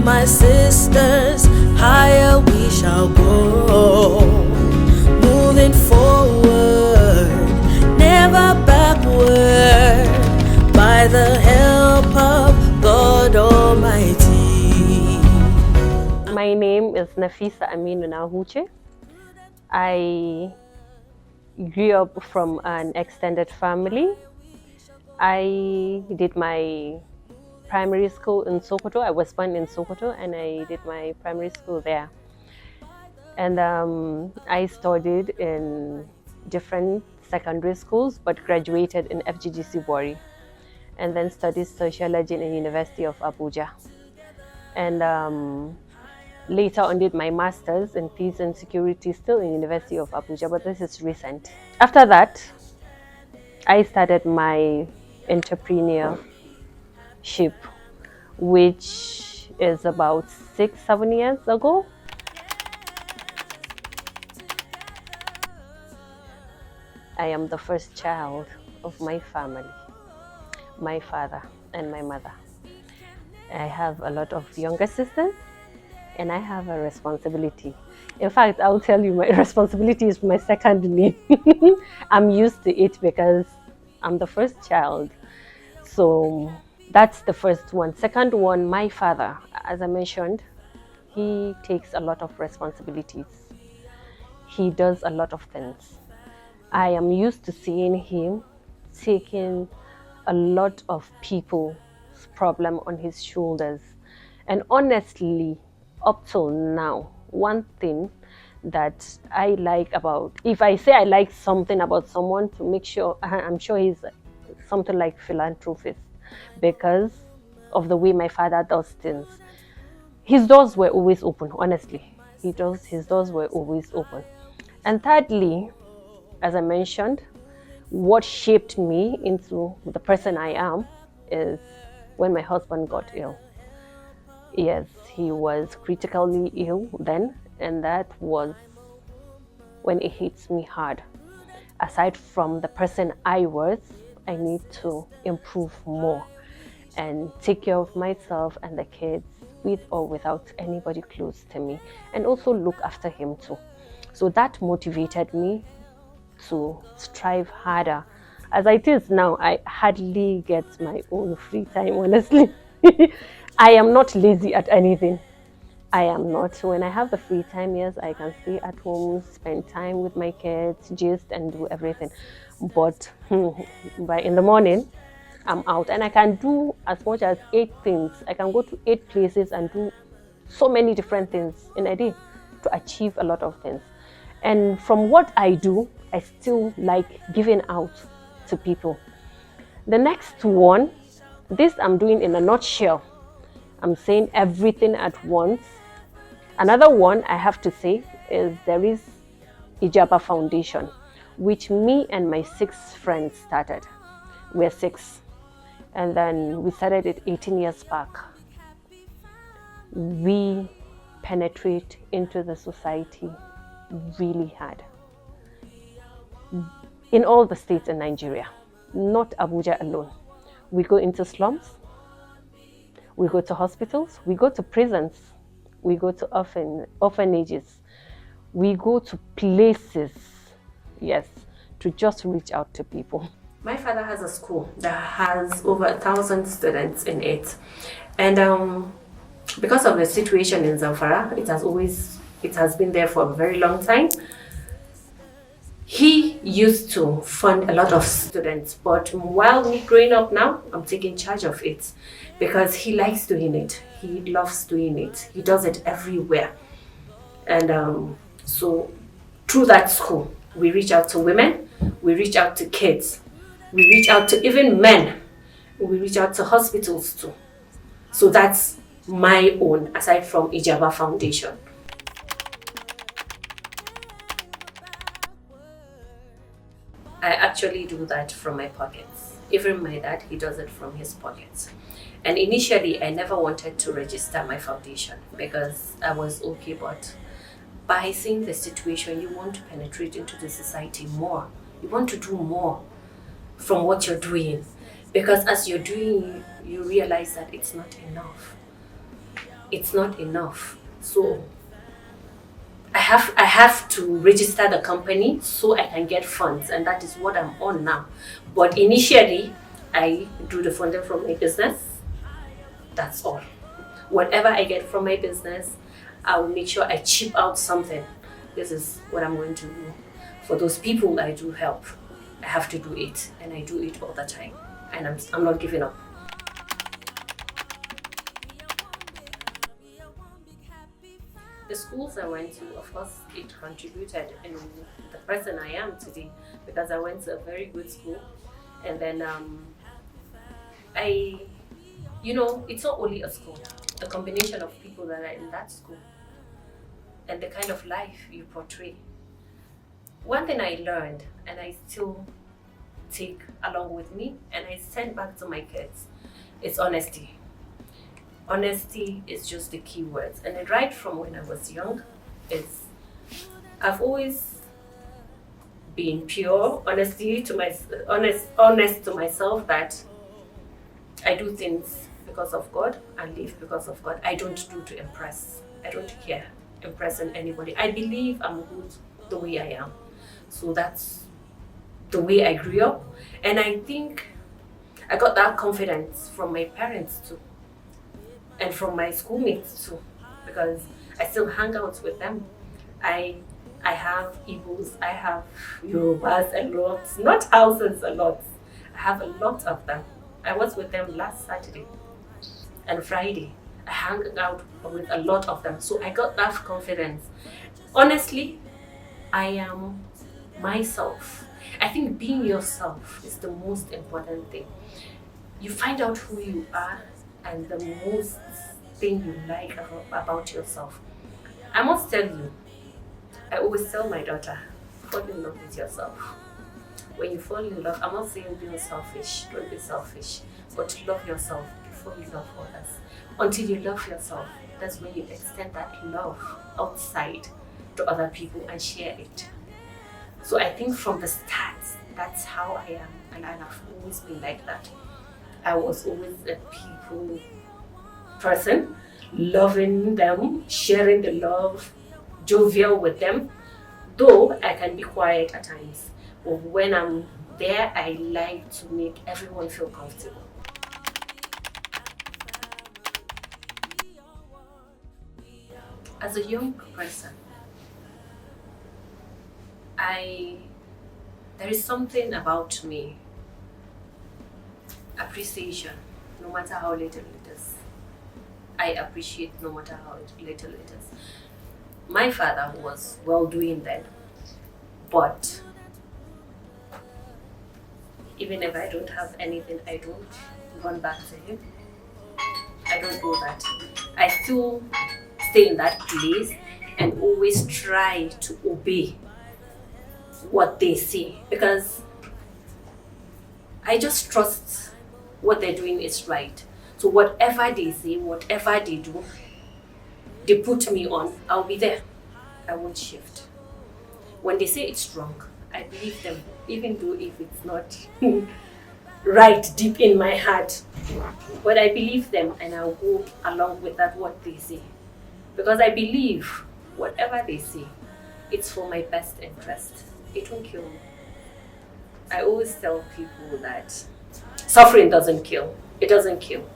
my sisters, higher we shall go. Moving forward, never backward, by the help of God Almighty. My name is Nafisa Aminu Nahuche. I grew up from an extended family. I did my primary school in Sokoto. I was born in Sokoto and I did my primary school there. And I studied in different secondary schools but graduated in FGGC Bori and then studied sociology in the University of Abuja. And later on did my master's in peace and security still in University of Abuja, but this is recent. After that, I started my entrepreneurship, which is about 6-7 years ago. I am the first child of my family, my father and my mother. I have a lot of younger sisters and I have a responsibility. In fact, I'll tell you my responsibility is my second name. I'm used to it because I'm the first child. So that's the first one. Second one, my father, as I mentioned, he takes a lot of responsibilities. He does a lot of things. I am used to seeing him taking a lot of people's problem on his shoulders. And honestly, up till now, one thing that I like about, if I say I like something about someone, to make sure, I'm sure he's something like philanthropist because of the way my father does things. His doors were always open, honestly. His doors were always open. And thirdly, as I mentioned, what shaped me into the person I am is when my husband got ill. Yes, he was critically ill then, and that was when it hits me hard. Aside from the person I was, I need to improve more and take care of myself and the kids with or without anybody close to me, and also look after him too. So that motivated me to strive harder. As it is now, I hardly get my own free time, honestly. I am not lazy at anything. I am not. When I have the free time, yes, I can stay at home, spend time with my kids, gist and do everything. But in the morning, I'm out and I can do as much as 8 things. I can go to 8 places and do so many different things in a day to achieve a lot of things. And from what I do, I still like giving out to people. The next one, this I'm doing in a nutshell. I'm saying everything at once. Another one I have to say is there is Ijaba Foundation, which me and my 6 friends started. We're 6. And then we started it 18 years back. We penetrate into the society really hard. In all the states in Nigeria, not Abuja alone. We go into slums, we go to hospitals, we go to prisons, we go to orphanages, we go to places, yes, to just reach out to people. My father has a school that has over 1,000 students in it. And because of the situation in Zamfara, it has been there for a very long time. He used to fund a lot of students, but while me growing up now, I'm taking charge of it because he likes doing it. He loves doing it. He does it everywhere. And so through that school, we reach out to women, we reach out to kids, we reach out to even men, we reach out to hospitals too. So that's my own, aside from Ijaba Foundation. I actually do that from my pockets. Even my dad, he does it from his pockets. And initially, I never wanted to register my foundation because I was okay, but by seeing the situation, you want to penetrate into the society more. You want to do more from what you're doing. Because as you're doing, you realize that it's not enough. it's not enough. So I have to register the company so I can get funds, and that is what I'm on now. But initially, I do the funding from my business. That's all. Whatever I get from my business, I will make sure I chip out something. This is what I'm going to do. For those people I do help, I have to do it, and I do it all the time. And I'm not giving up. The schools I went to, of course, it contributed in the person I am today, because I went to a very good school. And then it's not only a school, the combination of people that are in that school and the kind of life you portray. One thing I learned, and I still take along with me, and I send back to my kids, is honesty. Honesty is just the key words. And then right from when I was young, I've always been pure, honest to myself, that I do things because of God and live because of God. I don't do to impress. I don't care impressing anybody. I believe I'm good the way I am. So that's the way I grew up. And I think I got that confidence from my parents too, and from my schoolmates too, because I still hang out with them. I have Igbos, I have Yorubas a lot, not houses a lot. I have a lot of them. I was with them last Saturday and Friday. I hung out with a lot of them. So I got that confidence. Honestly, I am myself. I think being yourself is the most important thing. You find out who you are and the most thing you like about yourself. I must tell you, I always tell my daughter, fall in love with yourself. When you fall in love, I'm not saying being selfish, don't be selfish, but love yourself before you love others. Until you love yourself, that's when you extend that love outside to other people and share it. So I think from the start, that's how I am, and I've always been like that. I was always a people person, loving them, sharing the love, jovial with them, though I can be quiet at times. But when I'm there, I like to make everyone feel comfortable. As a young person, there is something about me, appreciation, no matter how little it is. I appreciate no matter how little it is. My father was well-doing then, but even if I don't have anything, I don't run back to him. I don't do that. I still stay in that place and always try to obey what they say, because I just trust what they're doing is right. So whatever they say, whatever they do, they put me on, I'll be there. I won't shift. When they say it's wrong, I believe them, even though if it's not right deep in my heart. But I believe them, and I'll go along with that what they say. Because I believe whatever they say, it's for my best interest. It won't kill me. I always tell people that suffering doesn't kill. It doesn't kill.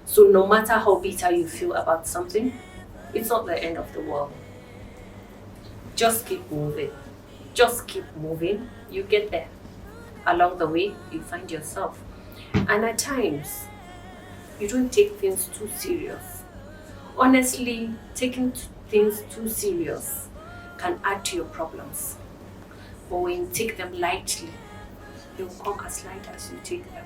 So no matter how bitter you feel about something, it's not the end of the world. Just keep moving. Just keep moving. You get there. Along the way, you find yourself. And at times, you don't take things too serious. Honestly, taking things too serious can add to your problems. But when you take them lightly, they will come as light as you take them.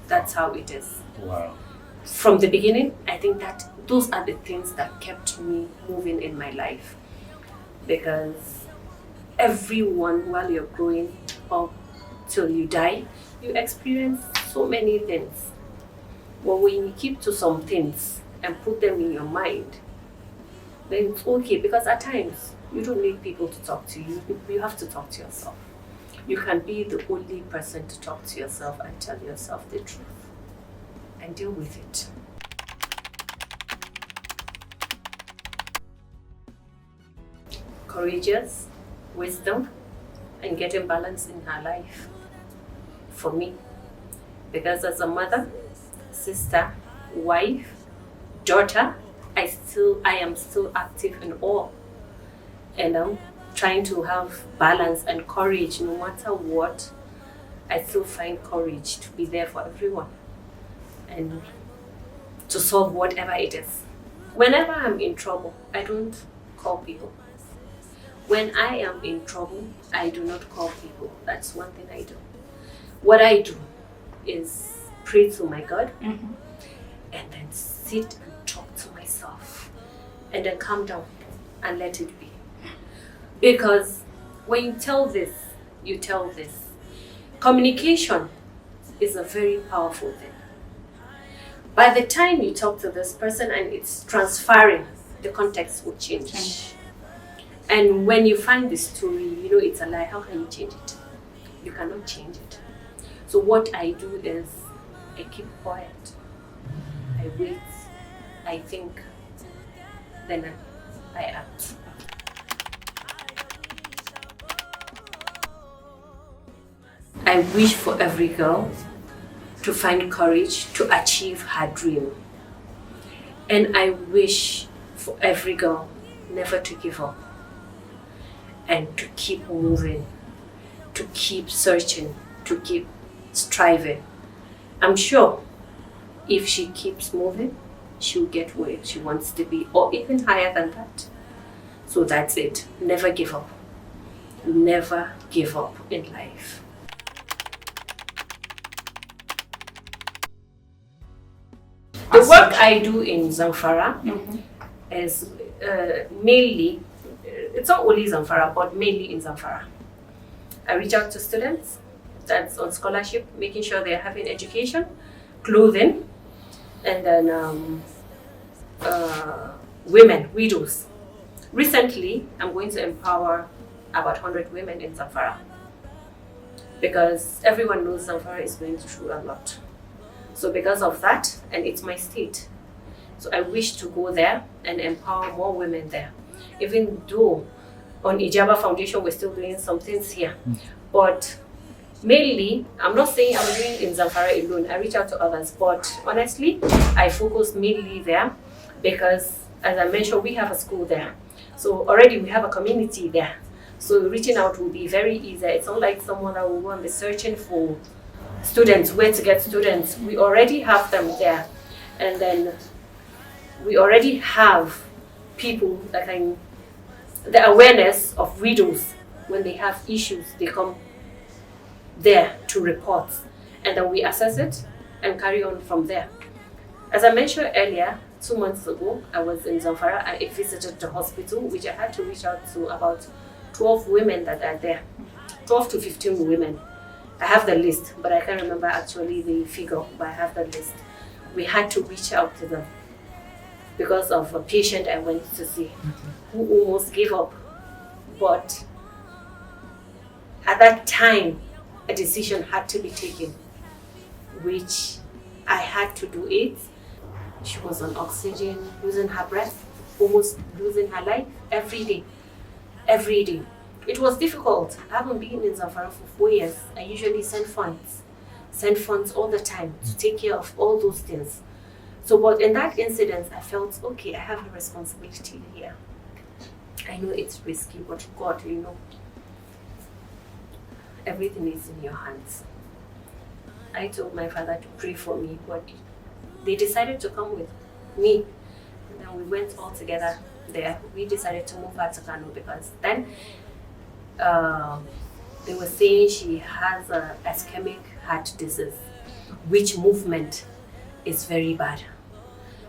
That's how it is. Wow. From the beginning, I think that those are the things that kept me moving in my life. Because everyone, while you're growing up till you die, you experience so many things. But when you keep to some things and put them in your mind, then it's okay, because at times you don't need people to talk to you. You have to talk to yourself. You can be the only person to talk to yourself and tell yourself the truth and deal with it. courageous, wisdom, and getting balance in her life for me. Because as a mother, sister, wife, daughter, I am still active in all. And I'm trying to have balance and courage no matter what. I still find courage to be there for everyone and to solve whatever it is. Whenever I'm in trouble, I don't call people. When I am in trouble, I do not call people. That's one thing I do. What I do is pray to my God and then sit and talk to myself and then calm down and let it be. Because when you tell this, you tell this. Communication is a very powerful thing. By the time you talk to this person and it's transferring, the context will change. And when you find the story, you know it's a lie, how can you change it? You cannot change it. So what I do is I keep quiet. I wait. I think. Then I act. I wish for every girl to find courage to achieve her dream. And I wish for every girl never to give up and to keep moving, to keep searching, to keep striving. I'm sure if she keeps moving, she'll get where she wants to be or even higher than that. So that's it. Never give up. Never give up in life. The work I do in Zamfara is mainly, it's not only Zamfara, but mainly in Zamfara. I reach out to students that's on scholarship, making sure they're having education, clothing, and then women, widows. Recently, I'm going to empower about 100 women in Zamfara because everyone knows Zamfara is going through a lot. So because of that, and it's my state, so I wish to go there and empower more women there. Even though on Ijaba Foundation we're still doing some things here, but mainly, I'm not saying I'm doing in Zamfara alone. I reach out to others, but honestly, I focus mainly there because, as I mentioned, we have a school there. So already we have a community there. So reaching out will be very easy. It's not like someone that will go and be searching for students, where to get students. We already have them there. And then we already have people that can, the awareness of widows, when they have issues, they come there to report. And then we assess it and carry on from there. As I mentioned earlier, 2 months ago, I was in Zamfara. I visited the hospital, which I had to reach out to about 12 women that are there. 12 to 15 women. I have the list, but I can't remember actually the figure, but I have the list. We had to reach out to them because of a patient I went to see who almost gave up. But at that time, a decision had to be taken, which I had to do it. She was on oxygen, losing her breath, almost losing her life every day. Every day. It was difficult. I haven't been in Zamfara for 4 years. I usually send funds all the time to take care of all those things. So, but in that incident, I felt, okay, I have a responsibility here. I know it's risky, but God, you know, everything is in your hands. I told my father to pray for me, but they decided to come with me. And then we went all together there. We decided to move her to Kano because then they were saying she has a ischemic heart disease, which movement is very bad.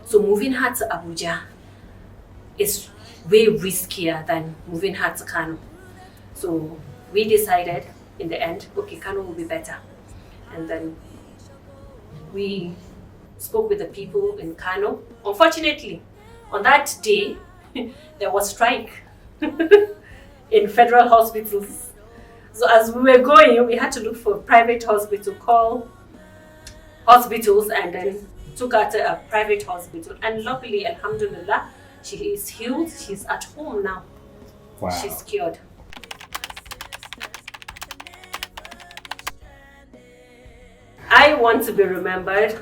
So moving her to Abuja is way riskier than moving her to Kano. So we decided in the end, okay, Kano will be better. And then we spoke with the people in Kano. Unfortunately, on that day, there was strike in federal hospitals. So as we were going, we had to look for a private hospital, call hospitals, and then took her to a private hospital. And luckily, alhamdulillah, she is healed. She's at home now. Wow. She's cured. I want to be remembered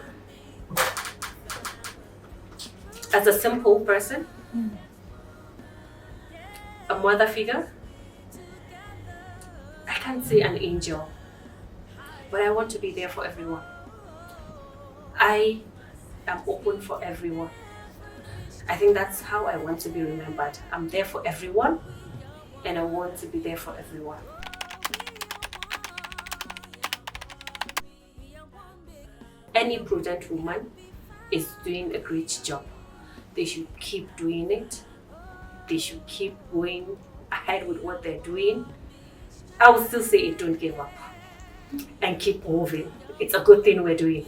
as a simple person, a mother figure. I can't say an angel, but I want to be there for everyone. I am open for everyone. I think that's how I want to be remembered. I'm there for everyone, and I want to be there for everyone. Any prudent woman is doing a great job. They should keep doing it. They should keep going ahead with what they're doing. I would still say don't give up and keep moving. It's a good thing we're doing.